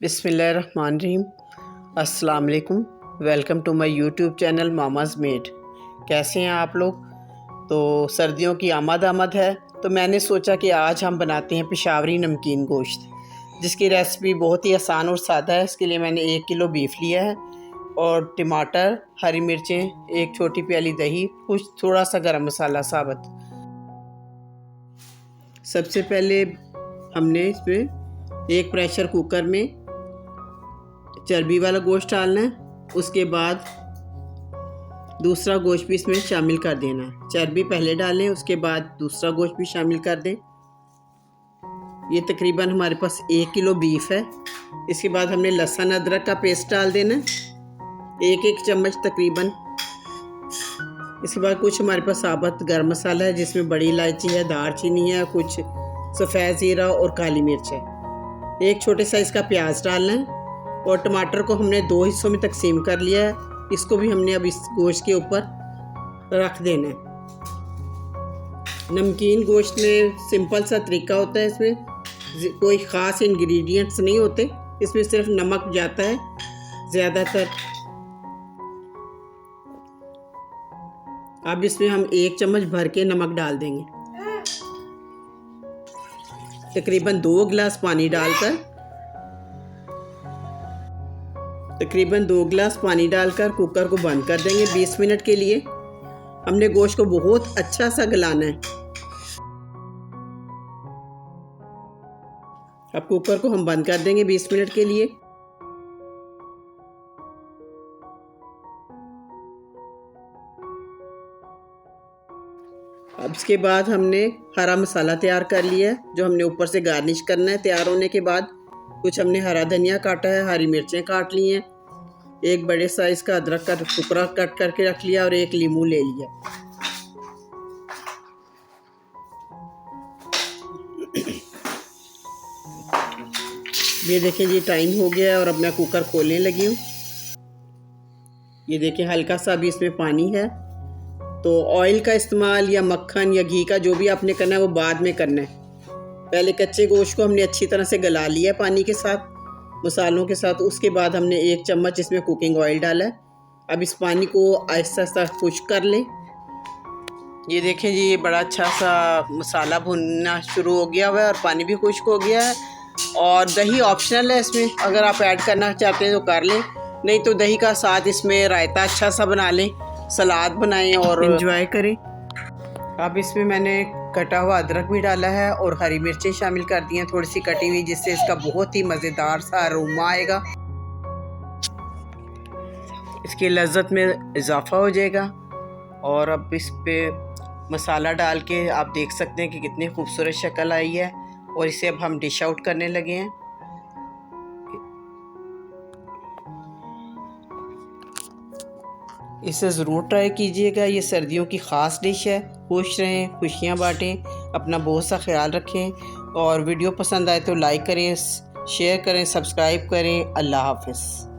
बिस्मिल्लाहिर्रहमानिर्रहीम। अस्सलाम वालेकुम। Welcome to my YouTube channel mama's made. कैसे हैं आप लोग? तो सर्दियों की आमद है, तो मैंने सोचा कि आज हम बनाते हैं पेशावरी नमकीन गोश्त, जिसकी रेसिपी बहुत ही आसान और सादा है। इसके लिए मैंने 1 किलो बीफ लिया है और टमाटर, हरी मिर्चें, एक छोटी प्याली दही, कुछ थोड़ा सा गरम मसाला साबुत। सबसे पहले हमने इसमें एक प्रेशर कुकर में चर्बी वाला गोश्त डालना है। उसके बाद दूसरा गोश्त भी इसमें शामिल कर देना है। चर्बी पहले डालें, उसके बाद दूसरा गोश्त भी शामिल कर दें। ये तकरीबन हमारे पास 1 किलो बीफ है। इसके बाद हमने लहसुन अदरक का पेस्ट डाल देना है, 1-1 चम्मच तकरीबन। इसके बाद कुछ हमारे पास साबुत गरम मसाला है, जिसमें बड़ी इलायची है, दालचीनी है, कुछ सफ़ेद ज़ीरा और काली मिर्च है। एक छोटे साइज़ का प्याज डालना है और टमाटर को हमने 2 हिस्सों में तकसीम कर लिया है। इसको भी हमने अब इस गोश्त के ऊपर रख देना है। नमकीन गोश्त में सिंपल सा तरीका होता है, इसमें कोई ख़ास इंग्रेडिएंट्स नहीं होते, इसमें सिर्फ नमक जाता है ज़्यादातर। अब इसमें हम 1 चम्मच भर के नमक डाल देंगे। तकरीबन 2 गिलास पानी डालकर कुकर को बंद कर देंगे 20 मिनट के लिए। हमने गोश्त को बहुत अच्छा सा गलाना है। अब कुकर को हम बंद कर देंगे 20 मिनट के लिए। अब इसके बाद हमने हरा मसाला तैयार कर लिया है, जो हमने ऊपर से गार्निश करना है। तैयार होने के बाद कुछ हमने हरा धनिया काटा है, हरी मिर्चें काट ली हैं, एक बड़े साइज़ का अदरक का टुकड़ा कट करके रख लिया और एक नींबू ले लिया। ये देखें जी, टाइम हो गया है और अब मैं कुकर खोलने लगी हूँ। ये देखें, हल्का सा भी इसमें पानी है। तो ऑयल का इस्तेमाल या मक्खन या घी का जो भी आपने करना है वो बाद में करना है। पहले कच्चे गोश्त को हमने अच्छी तरह से गला लिया पानी के साथ, मसालों के साथ। उसके बाद हमने 1 चम्मच इसमें कुकिंग ऑयल डाला है। अब इस पानी को आहिस्ता आहिस्ता खुश्क कर लें। ये देखें जी, ये बड़ा अच्छा सा मसाला भुनना शुरू हो गया हुआ है और पानी भी खुश्क हो गया है। और दही ऑप्शनल है इसमें, अगर आप ऐड करना चाहते हैं तो कर लें, नहीं तो दही का साथ इसमें रायता अच्छा सा बना लें, सलाद बनाएं और एंजॉय करें। अब इसमें मैंने कटा हुआ अदरक भी डाला है और हरी मिर्चें शामिल कर दी हैं, थोड़ी सी कटी हुई, जिससे इसका बहुत ही मज़ेदार सा अरोमा आएगा, इसकी लज्जत में इजाफा हो जाएगा। और अब इस पे मसाला डाल के आप देख सकते हैं कि कितनी खूबसूरत शक्ल आई है। और इसे अब हम डिश आउट करने लगे हैं। इसे ज़रूर ट्राई कीजिएगा, ये सर्दियों की ख़ास डिश है। खुश रहें, खुशियाँ बांटें, अपना बहुत सा ख्याल रखें और वीडियो पसंद आए तो लाइक करें, शेयर करें, सब्सक्राइब करें। अल्लाह हाफ़िज़।